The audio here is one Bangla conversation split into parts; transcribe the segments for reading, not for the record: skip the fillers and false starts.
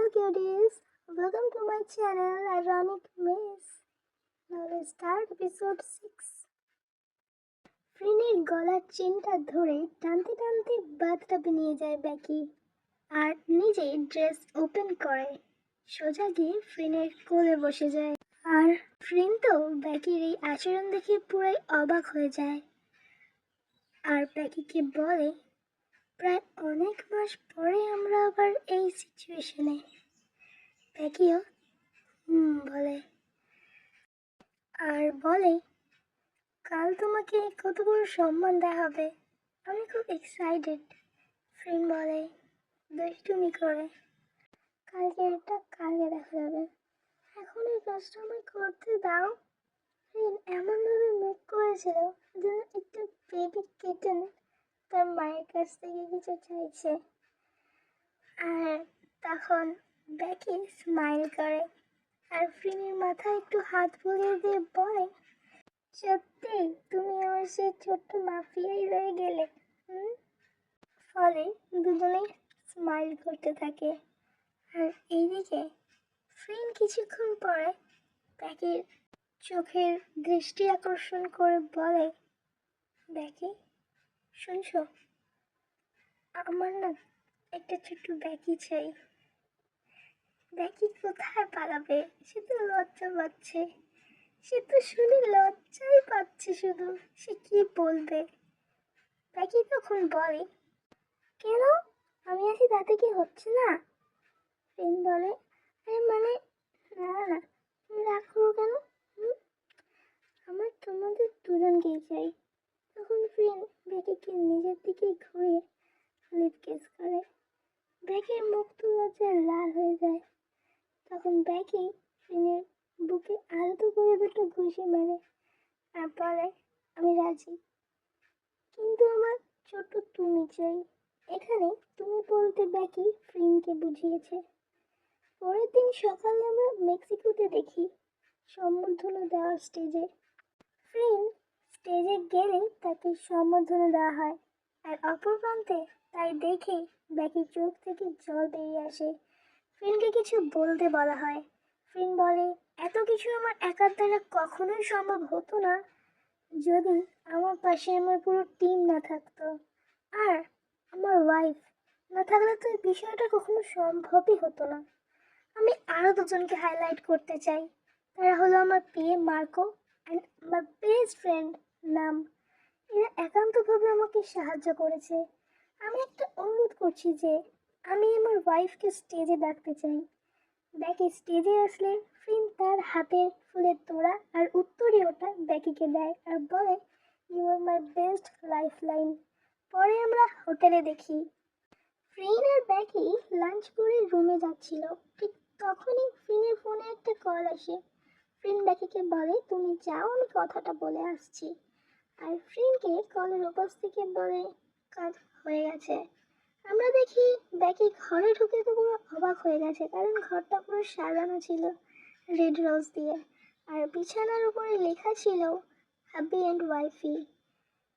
Hello cuties, welcome to my channel Ironic Miss. Now let's start episode 6. ফ্রিনের গলার চেনটা ধরে টানতে টানতে বাথটাবে নিয়ে যায় বেকি আর নিজে ড্রেস ওপেন করে সোজা গিয়ে ফ্রিনের কোলে বসে যায়। আর ফ্রিন তো বেকির এই আচরণ দেখে পুরাই অবাক হয়ে যায় আর বেকিকে বলে, প্রায় অনেক মাস পরে আমরা আবার এই সিচুয়েশনে। বেকিও বলে আর বলে, কাল তোমাকে কত বড় সম্মান দেওয়া হবে, আমি খুব এক্সাইটেড। ফ্রেন্ড বলে দুষ্টুমি করে, কালকে দেখা যাবে, এখন এই কাজটা আমায় করতে দাও। ফ্রেন্ড এমনভাবে মুখ করেছিল যেন একটু বেবি কিটেন তার মায়ের কাছ থেকে কিছু চাইছে। আর তখন বেকি স্মাইল করে আর ফ্রিনের মাথায় একটু হাত বুলিয়ে দিয়ে বলে, সত্যি তুমি আমার সেই ছোট্ট মাফিয়াই রয়ে গেলে। ফলে দুজনেই স্মাইল করতে থাকে। আর এইদিকে ফ্রিন কিছুক্ষণ পরে বেকির চোখের দৃষ্টি আকর্ষণ করে বলে, বেকি শুনছো, আমার না একটা ছোট্ট বেকি চাই। বেকি কোথায় পালাবে, সে তো লজ্জা পাচ্ছে, সে তো শুনে লজ্জাই পাচ্ছে শুধু, সে কি বলবে। বেকি তখন বলে, কেন আমি আছি তাতে কি হচ্ছে না? ফ্রেন্ড বলে, আরে মানে না না, তুমি রাগ করো কেন? আমার তোমাদের দুজনকেই চাই। তখন ফ্রেন্ড বেকিকে নিজের দিকে ঘুরে লিপ কিস করে। বেকির মুখ তো লজ্জায় লাল হয়ে যায়। তখন বেকি ফ্রেন্ডের বুকে আলতো করে দুটো ঘুষি মারে আর বলে, আমি রাজি, কিন্তু আমার ছোট তুমি চাই। এখানে তুমি বলতে বেকি ফ্রিনকে বুঝিয়েছে। পরের দিন সকালে আমরা মেক্সিকোতে দেখি সম্বর্ধনা দেওয়ার স্টেজে। ফ্রিন স্টেজে গেলেই তাকে সম্বর্ধনা দেওয়া হয় আর অপর প্রান্তে তাই দেখে বেকির চোখ থেকে জল বেরিয়ে আসে। ফ্রিনকে কিছু বলতে বলা হয়। ফ্রিন বলে, এত কিছু আমার একার দ্বারা কখনোই সম্ভব হতো না যদি আমার পাশে আমার পুরো টিম না থাকতো, আর আমার ওয়াইফ না থাকলে তো এই বিষয়টা কখনো সম্ভবই হতো না। আমি আরও দুজনকে হাইলাইট করতে চাই, তারা হলো আমার পিএ মার্কো অ্যান্ড আমার বেস্ট ফ্রেন্ড নাম। এরা একান্তভাবে আমাকে সাহায্য করেছে। আমি একটা অনুরোধ করছি যে আমি আমার ওয়াইফকে স্টেজে ডাকতে চাই। বেকি স্টেজে আসলে ফ্রিন তার হাতের ফুলের তোড়া আর উত্তরীয়টা বেকিকে দেয় আর বলে, you are my best life line. পরে আমরা হোটেলে দেখি ফ্রিন আর বেকি লাঞ্চ করে রুমে যাচ্ছিল। ঠিক তখনই ফ্রিনের ফোনে একটা কল আসে। ফ্রিন বেকিকে বলে, তুমি যাও, আমি কথাটা বলে আসছি। আর ফ্রিনকে কলের ওপাশ থেকে বলে, কাজ হয়ে গেছে। আমরা দেখি বেকি ঘরে ঢুকে তো পুরো অবাক হয়ে গেছে, কারণ ঘরটা পুরো সাজানো ছিল রেড রোজ দিয়ে আর বিছানার উপরে লেখা ছিল হাবি অ্যান্ড ওয়াইফি।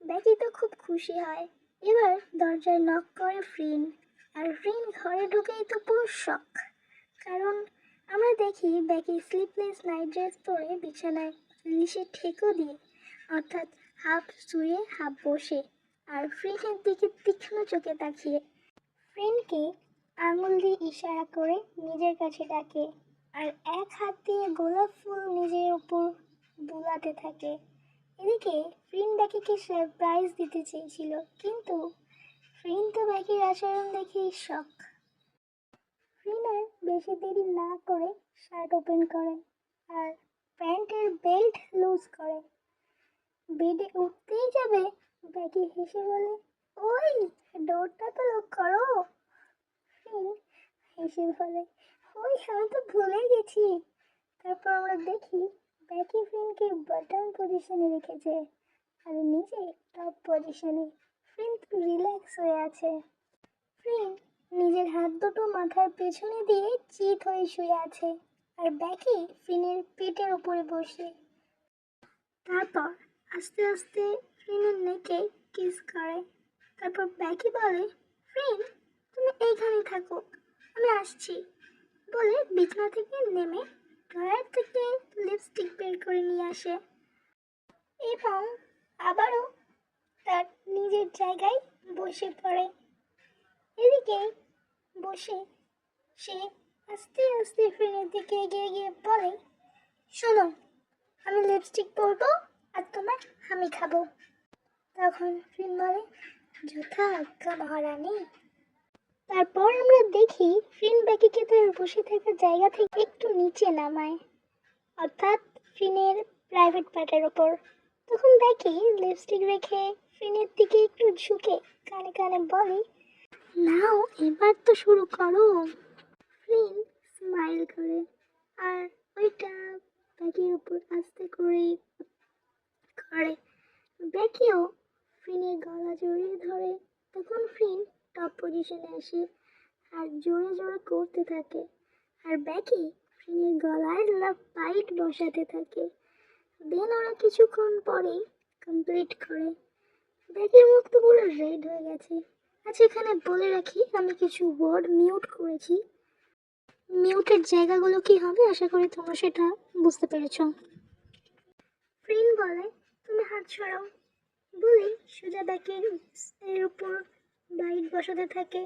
বেকি তো খুব খুশি হয়। এবার দরজায় নক করে ফ্রিন আর ফ্রিন ঘরে ঢুকেই তো পুরো শক, কারণ আমরা দেখি বেকি স্লিপলেস নাইট ড্রেস পরে বিছানায় লিশে ঠেকো দিয়ে, অর্থাৎ হাফ শুয়ে হাফ বসে আর ফ্রিনের দিকে তীক্ষ্ণ চোখে তাকিয়ে ফ্রেন্ডকে আঙুল দিয়ে ইশারা করে নিজের কাছে ডাকে আর এক হাত দিয়ে গোলাপ ফুল নিজের উপর বুলাতে থাকে। এদিকে ফ্রিন বেকিকে সারপ্রাইজ দিতে চেয়েছিল, কিন্তু ফ্রিন তো বেকির আচরণ দেখেই শক। ফ্রিন আর বেশি দেরি না করে শার্ট ওপেন করে আর প্যান্টের বেল্ট লুজ করে। বেডে উঠতেই যাবে, বেকি হেসে বলে, ওই ডোরটা তো লক করো। ফ্রিন হেসে বলে, ওই আমি তো ভুলে গেছি। তারপর আমরা দেখি বেকি ফ্রিনকে বটম পজিশনে রেখেছে আর নিজে টপ পজিশনে। ফ্রিন রিল্যাক্স হয়ে আছে। ফ্রিন নিজের হাত দুটো মাথার পেছনে দিয়ে চিত হয়ে শুয়ে আছে আর বেকি ফ্রিনের পেটের উপরে বসে। তারপর আস্তে আস্তে ফ্রিনের নেকে কিস করে। তারপর বেকি বলে, ফ্রিন তুমি এইখানেই থাকো, আমি আসছি। বলে বিছানা থেকে নেমে ড্রয়ার থেকে লিপস্টিক বের করে নিয়ে আসে এবং আবারও তার নিজের জায়গায় বসে পড়ে। এদিকে বসে সে আস্তে আস্তে ফ্রেনের দিকে এগিয়ে গিয়ে বলে, শোনো, আমি লিপস্টিক পরবো আর তোমার আমি খাবো। তখন ফ্রেন বলে, যথা আজ্ঞা মহারানী। তারপর আমরা দেখি ফ্রেন বেকিকে তার বসে থাকা জায়গা থেকে একটু নিচে নামায়, অর্থাৎ ফ্রেনের প্রাইভেট পার্টের ওপর। তখন বেকি লিপস্টিক রেখে ফ্রেনের দিকে একটু ঝুঁকে কানে কানে বলে, নাও এবার তো শুরু করো। ফ্রেন স্মাইল করে আর ওইটা বেকির উপর আস্তে করে করে। বেকিও ফ্রেনের গলা জড়িয়ে ধরে। তখন ফ্রেন টপ পজিশনে আসে আর জোরে জোরে করতে থাকে, আর বেকি ফ্রেনের গলায় লাভ বাইট বসাতে থাকে। দেন ওরা কিছুক্ষণ পরেই কমপ্লিট করে। বেকির মুখ তো পুরো রেড হয়ে গেছে। আচ্ছা, এখানে বলে রাখি আমি কিছু ওয়ার্ড মিউট করেছি। মিউটের জায়গাগুলো কি হবে আশা করি তোমরা সেটা বুঝতে পেরেছ। ফ্রেন বলে, তুমি হাত সরাও বলে সোজা বেকির এর উপর বাইট বসাতে থাকে।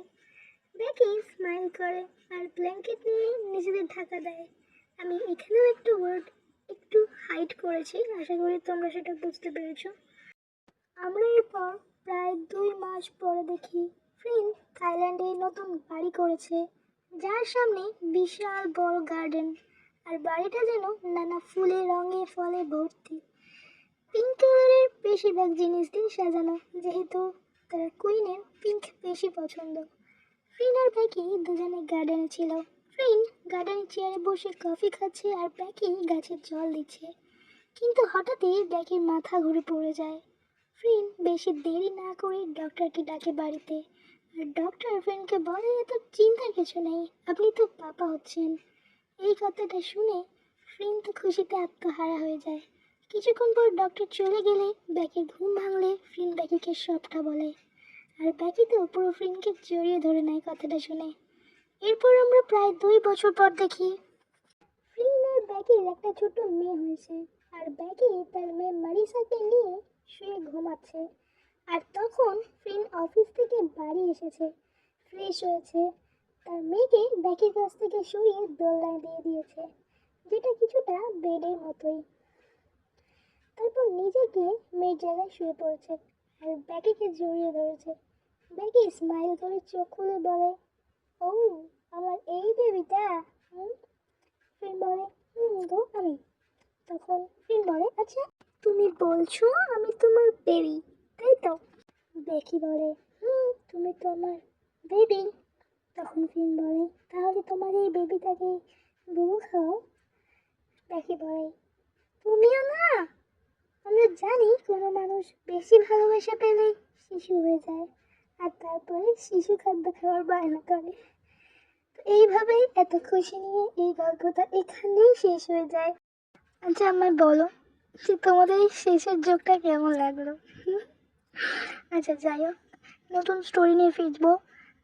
বেকি স্মাইল করে আর ব্ল্যাঙ্কেট নিয়ে নিজেদের ঢাকা দেয়। আমি এখানেও একটু ওয়ার্ড একটু হাইড করেছি, আশা করি তোমরা সেটা বুঝতে পেরেছ। আমরা এরপর প্রায় 2 মাস পরে দেখি ফ্রেন থাইল্যান্ডে নতুন বাড়ি করেছে, যার সামনে বিশাল বড় গার্ডেন, আর বাড়িটা যেন নানা ফুলে রঙে ফলে ভর্তি। পিঙ্ক কালারের বেশিরভাগ জিনিস দিয়ে সাজানো, যেহেতু তার কুইনের পিঙ্ক বেশি পছন্দ। ফ্রেন আর বেকি দুজনে গার্ডেনে ছিল। ফ্রেন গার্ডেনের চেয়ারে বসে কফি খাচ্ছে আর বেকি গাছে জল দিচ্ছে। কিন্তু হঠাৎই বেকির মাথা ঘুরে পড়ে যায়। ফ্রেন বেশি দেরি না করে ডক্টরকে ডাকে বাড়িতে, আর ডক্টর ফ্রেনকে বলে, এত চিন্তার কিছু নেই, আপনি তো পাপা হচ্ছেন। এই কথাটা শুনে ফ্রেন তো খুশিতে আত্মহারা হয়ে যায়। কিছুক্ষণ পর ডক্টর চলে গেলে বেকির ঘুম ভাঙলে ফ্রেন বেকিকে সবটা বলে, আর বেকি তো পুরো ফ্রেনকে জড়িয়ে ধরে নেয় কথাটা শুনে। এরপর আমরা প্রায় 2 বছর পর দেখি ফ্রেন আর বেকির একটা ছোট মেয়ে হয়েছে, আর বেকি তার মেয়ে মারিসাকে নিয়ে শুয়ে ঘুমাচ্ছে। আর তখন ফ্রেন অফিস থেকে বাড়ি এসেছে, ফ্রেশ হয়েছে, তার মেয়েকে বেকির কাছ থেকে সরিয়ে দোলনায় দিয়ে দিয়েছে, যেটা কিছুটা বেডের মতোই। তারপর নিজে গিয়ে মেয়ের জায়গায় শুয়ে পড়েছে আর বেকিকে জড়িয়ে ধরেছে। বেকি স্মাইল করে চোখ খুলে বলে, ও আমার এই বেবিটা। ফ্রেন বলে, গো আমি। তখন ফ্রেন বলে, আচ্ছা তুমি বলছো আমি তোমার বেবি, তাই তো? বেকি বলে, তুমি তো আমার বেবি। তখন ফ্রেন বলে, তাহলে তোমার এই বেবিটাকে বুবু খাও। বেকি বলে, তুমিও না, আমরা জানি কোনো মানুষ বেশি ভালোবাসা পেলে শিশু হয়ে যায়, আর তারপরে শিশু খাদ্য খাওয়ার বায়না করে। তো এইভাবেই এত খুশি নিয়ে এই গল্পটা এখানেই শেষ হয়ে যায়। আচ্ছা আমায় বলো যে তোমাদের এই শেষের জোকটা কেমন লাগলো? আচ্ছা যাই হোক, নতুন স্টোরি নিয়ে ফিরবো।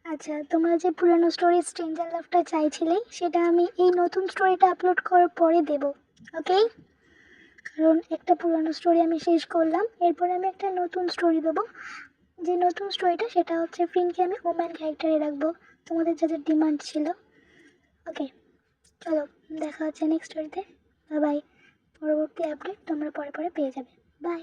আচ্ছা, তোমরা যে পুরানো স্টোরি স্ট্রেঞ্জার লাভটা চাইছিলে সেটা আমি এই নতুন স্টোরিটা আপলোড করার পরে দেবো, ওকে? কারণ একটা পুরানো স্টোরি আমি শেষ করলাম, এরপরে আমি একটা নতুন স্টোরি দেবো। যে নতুন স্টোরিটা সেটা হচ্ছে ফ্রেনকে আমি ওম্যান ক্যারেক্টারে রাখবো, তোমাদের যাদের ডিমান্ড ছিল। ওকে, চলো দেখা হচ্ছে নেক্সট স্টোরিতে। Bye bye. পরবর্তী আপডেট তোমরা পরে পরে পেয়ে যাবে। বাই।